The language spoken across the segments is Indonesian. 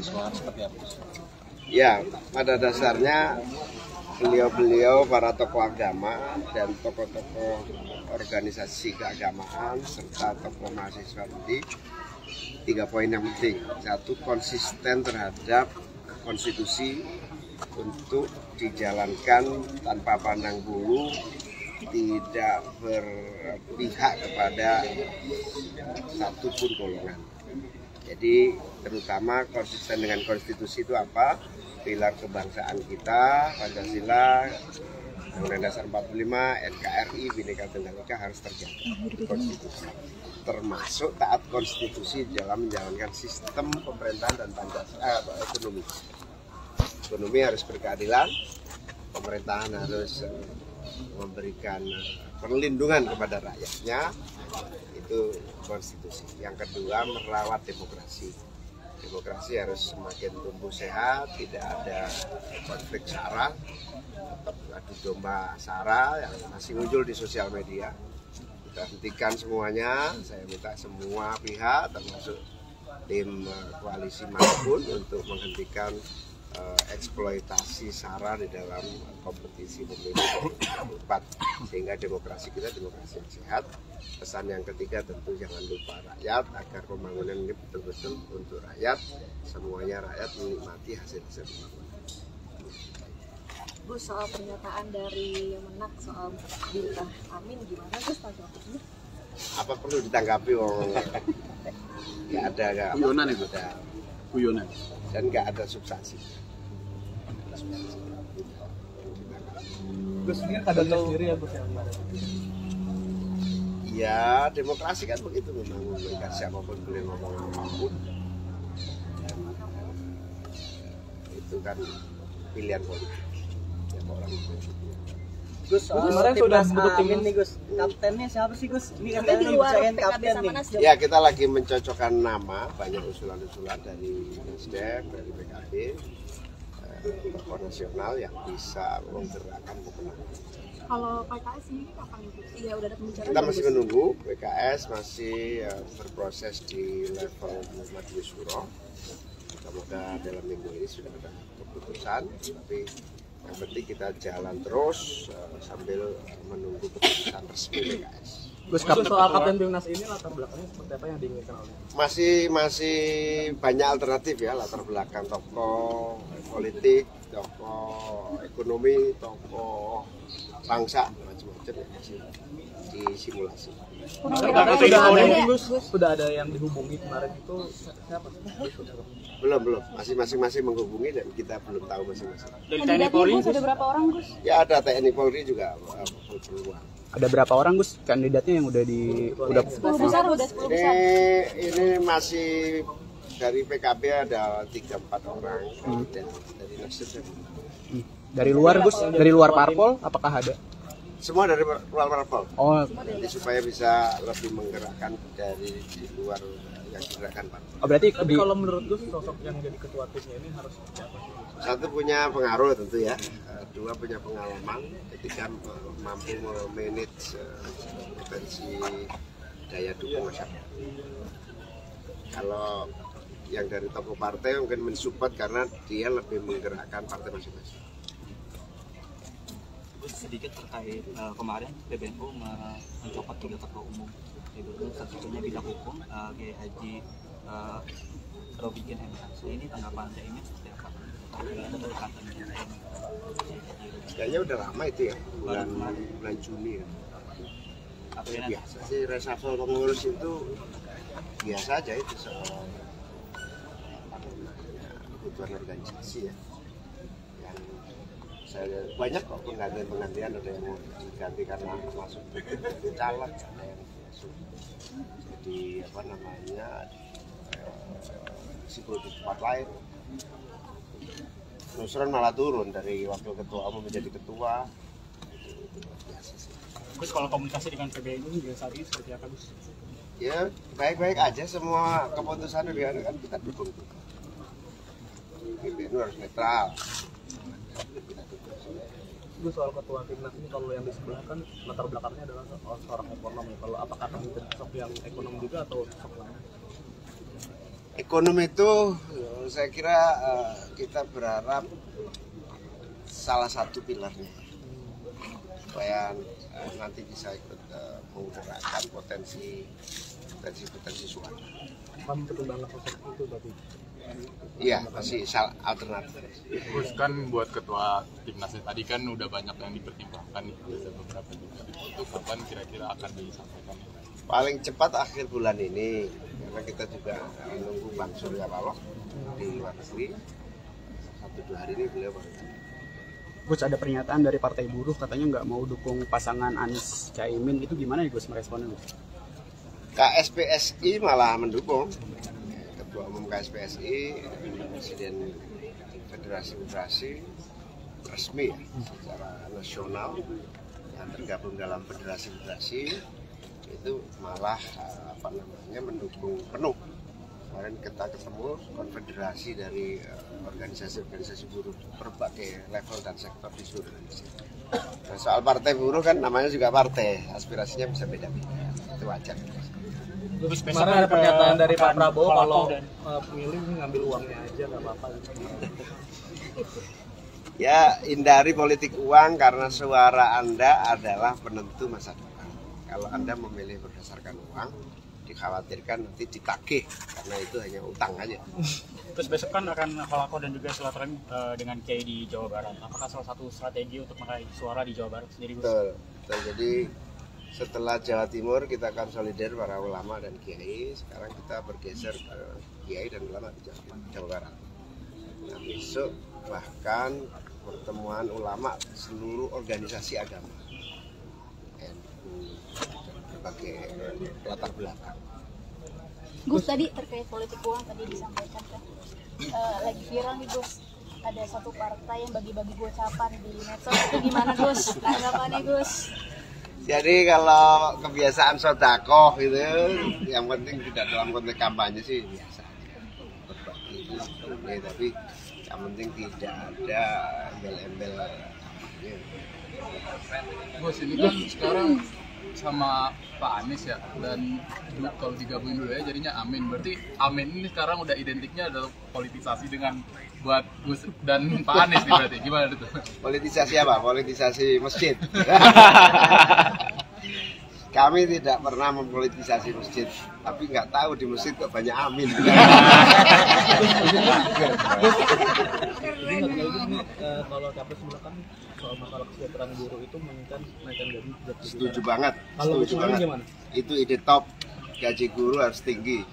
Seperti apa? Ya, pada dasarnya beliau-beliau para tokoh agama dan tokoh-tokoh organisasi keagamaan serta tokoh mahasiswa tadi 3 poin yang penting. 1, konsisten terhadap konstitusi untuk dijalankan tanpa pandang bulu, tidak berpihak kepada satupun golongan. Jadi terutama konsisten dengan konstitusi itu apa? Pilar kebangsaan kita, Pancasila, Undang-Undang Dasar 45, NKRI, Bhinneka Tunggal Ika harus terjaga konstitusi. Termasuk taat konstitusi dalam menjalankan sistem pemerintahan dan ekonomi. Ekonomi harus berkeadilan, pemerintahan harus memberikan perlindungan kepada rakyatnya, itu konstitusi. Yang kedua, merawat demokrasi. Demokrasi harus semakin tumbuh sehat, tidak ada konflik sara, adu domba sara yang masih muncul di sosial media. Kita hentikan semuanya, saya minta semua pihak termasuk tim koalisi manapun untuk menghentikan eksploitasi sara di dalam kompetisi pemilu 2024 sehingga demokrasi kita demokrasi yang sehat. Pesan yang ketiga tentu jangan lupa rakyat, agar pembangunan ini betul-betul untuk rakyat, semuanya rakyat menikmati hasil-hasil pembangunan. Bu, soal pernyataan dari Menak soal Bintang Amin gimana Gus tanggapannya? Apa perlu ditanggapi wong? Nggak ada guyonan itu, guyonan dan nggak ada substansi. Gus, ini kadernya sendiri ya Gus yang kemarin? Ya, demokrasi kan begitu memang, memberikan siapapun boleh ngomong apapun. Dan itu kan pilihan politik. Ya, orang itu. Gus, kemarin sudah bentuk tim nih Gus. Kaptennya siapa sih Gus? Ini Tapi di luar PKB sama Nasdem. Ya, kita lagi mencocokkan nama, banyak usulan-usulan dari Nasdem, dari PKB, tokoh nasional yang bisa menggerakkan pemenang. Kalau PKS ini kapan itu? Iya, udah ada pembicaraan. Kita masih menunggu, PKS masih berproses di level Majelis Syuro. Semoga dalam minggu ini sudah ada keputusan, tapi yang penting kita jalan terus sambil menunggu keputusan resmi PKS. Gus, soal Kapten Timnas ini latar belakangnya seperti apa yang diinginkan oleh? Masih banyak alternatif ya, latar belakang tokoh politik, tokoh ekonomi, tokoh bangsa, macam-macam ya, masih disimulasi. Sudah ada yang dihubungi kemarin itu siapa? Belum, masih masing-masing menghubungi dan kita belum tahu masing-masing. Dari TNI Polri sudah berapa orang Gus? Ya ada TNI Polri juga peluang. Ada berapa orang Gus kandidatnya yang udah 10 besar, udah 10 besar. Ini masih dari PKB ada 3-4 orang dan dari Nasdem. dari luar Gus, dari luar parpol apakah ada? Semua dari luar parpol. Oh, jadi supaya bisa lebih menggerakkan dari di luar yang digerakkan Pak. Oh berarti tapi kalau menurut Gus sosok yang jadi ketua timnya ini harus seperti apa sih? Satu punya pengaruh tentu ya, dua punya pengalaman, ketiga mampu memanage potensi daya dukung masyarakat. Kalau yang dari tokoh partai mungkin mensupport karena dia lebih menggerakkan partai masing-masing. Sedikit terkait kemarin PBNU mencopot 3 ketua umum, yaitu satu-satunya bidang hukum, Kiai Haji Robikin Emran. Ini tanggapan Cak Imin seperti apa? Kayaknya udah lama itu ya, bulan Juni ya. Biasa sih reshuffle pengurus itu biasa aja, itu soal kebutuhan organisasi ya. Saya banyak kok penggantian, ada yang diganti karena masuk caleg, ada yang masuk jadi sipil di tempat lain. Nusron malah turun dari wakil ketua umum menjadi ketua. Biasa sih. Gus, kalau komunikasi dengan PBNU hingga saat ini seperti apa Gus? Ya baik-baik aja, semua keputusan udah kan kita dukung. PBNU harus netral. Gus, soal ketua timnas ini kalau yang di sebelah kan latar belakangnya adalah seorang ekonom ya. Kalau apakah akan sosok yang ekonom juga atau sosok lain? Ekonomi itu saya kira kita berharap salah satu pilarnya supaya nanti bisa ikut menggerakkan potensi suara. Kamu pertimbangan seperti itu berarti? Iya, masih alternatif. Terus kan buat ketua timnasnya tadi kan udah banyak yang dipertimbangkan nih, ada beberapa juga. Itu kapan kira-kira akan disampaikan? Paling cepat akhir bulan ini, karena kita juga menunggu Bang Surya Paloh di luar negeri. 1-2 hari ini beliau baru. Gus, ada pernyataan dari Partai Buruh katanya nggak mau dukung pasangan Anies Caimin, itu gimana ya Gus meresponnya Gus? KSPSI malah mendukung. Ketua Umum KSPSI, Presiden Federasi resmi secara nasional yang tergabung dalam federasi itu malah mendukung penuh. Kemarin kita ketemu konfederasi dari organisasi buruh berbagai level dan sektor di seluruh Indonesia. Nah, soal partai buruh kan namanya juga partai, aspirasinya bisa beda-beda, itu wajar. Kemarin ada pernyataan dari Pak Prabowo kalau pemilih ngambil uangnya aja nggak apa-apa. Ya, hindari politik uang karena suara Anda adalah penentu masa depan. Kalau Anda memilih berdasarkan uang, dikhawatirkan nanti ditagih karena itu hanya utang aja. Terus besok kan akan Holako dan juga silaturahmi dengan Kiai di Jawa Barat. Apakah salah satu strategi untuk meraih suara di Jawa Barat sendiri, Gus? Betul. Jadi setelah Jawa Timur kita akan solider para ulama dan kiai. Sekarang kita bergeser ke kiai dan ulama di Jawa Barat. Nah, besok bahkan pertemuan ulama seluruh organisasi agama, NU, berbagai latar belakang. Gus, tadi terkait politik uang tadi disampaikan kan lagi viral nih Gus, ada satu partai yang bagi-bagi gocapan di medsos, itu gimana Gus tanggapannya Gus? Jadi kalau kebiasaan sodakoh gitu, yang penting tidak dalam konteks kampanye sih biasa aja. Berbagi itu boleh, tapi yang penting tidak ada embel-embel kampanye. Gus, ini kan sekarang sama Pak Anies ya, dan kalau digabungin dulu ya jadinya Amin. Berarti Amin ini sekarang udah identiknya adalah politisasi dengan buat Gus dan Pak Anies nih, berarti gimana itu? Politisasi apa? Politisasi masjid. Kami tidak pernah mempolitisasi masjid, tapi nggak tahu di masjid kok banyak Amin. Kalau capres kan soal masalah kesejahteraan buruh itu menginginkan naikkan gaji. Setuju banget. Kalau Setuju banget. gimana? Itu ide top. Gaji guru harus tinggi,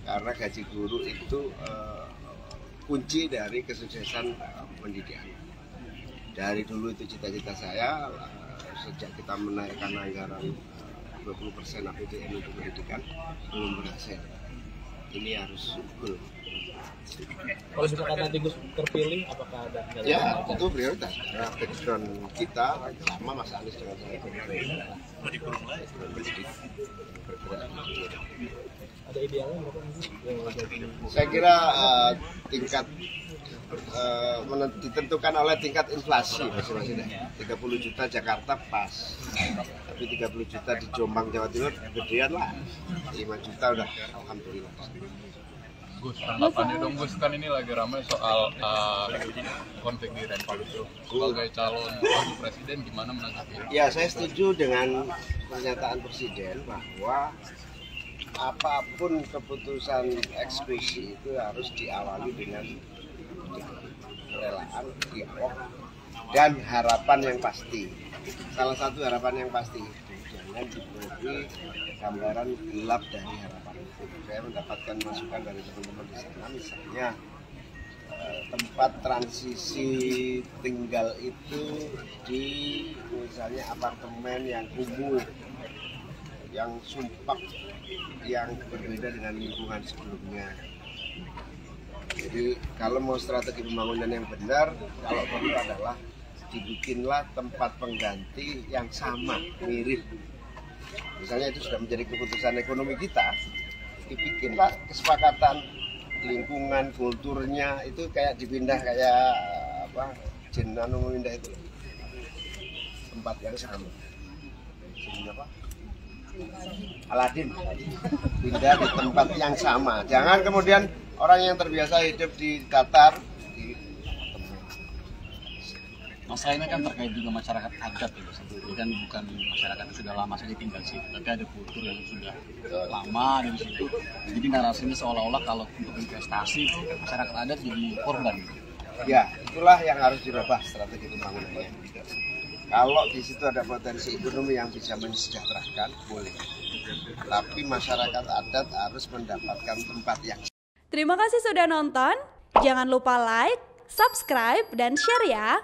karena gaji guru itu kunci dari kesuksesan pendidikan. Dari dulu itu cita-cita saya, sejak kita menaikkan anggaran 20% APBN untuk pendidikan belum berhasil. Ini harus goal. Kalau misalkan nanti Gus terpilih, apakah ada? Ya, itu prioritas. Karena background kita sama Mas Anies dengan saya Ada idealnya berapa nih? Saya kira tingkat ditentukan oleh tingkat inflasi masing-masing. 30 juta Jakarta pas, tapi 30 juta di Jombang Jawa Timur gedean lah. 5 juta udah alhamdulillah. Gus, tanggapannya dong Gus, kan ini lagi ramai soal konflik di Renpal itu. Sebagai calon wakil presiden gimana menanggapi? Ya, saya setuju dengan pernyataan presiden bahwa apapun keputusan eksekusi itu harus diawali dengan kerelaan, dialog, dan harapan yang pasti. Salah satu harapan yang pasti, jangan diberi gambaran gelap dari harapan itu. Saya mendapatkan masukan dari teman-teman di sana, misalnya tempat transisi tinggal itu di misalnya apartemen yang kumuh, yang sumpah, yang berbeda dengan lingkungan sebelumnya. Jadi kalau mau strategi pembangunan yang benar, kalau perlu adalah dibikinlah tempat pengganti yang sama, mirip. Misalnya itu sudah menjadi keputusan ekonomi kita, dibikinlah kesepakatan lingkungan, kulturnya itu kayak dipindah kayak apa, jenano memindah itu tempat yang sama. Jadi apa? Aladin, pindah di tempat yang sama. Jangan kemudian orang yang terbiasa hidup di Qatar di Masalah ini kan terkait juga masyarakat adat ya, jadi kan bukan masyarakat yang sudah lama saja tinggal di situ, tapi ada kultur yang sudah lama di situ. Jadi narasinya seolah-olah kalau untuk investasi itu masyarakat adat jadi korban. Ya, itulah yang harus dirubah strategi pembangunannya. Kalau di situ ada potensi ekonomi yang bisa mensejahterakan, boleh. Tapi masyarakat adat harus mendapatkan tempat yang. Terima kasih sudah nonton. Jangan lupa like, subscribe, dan share ya.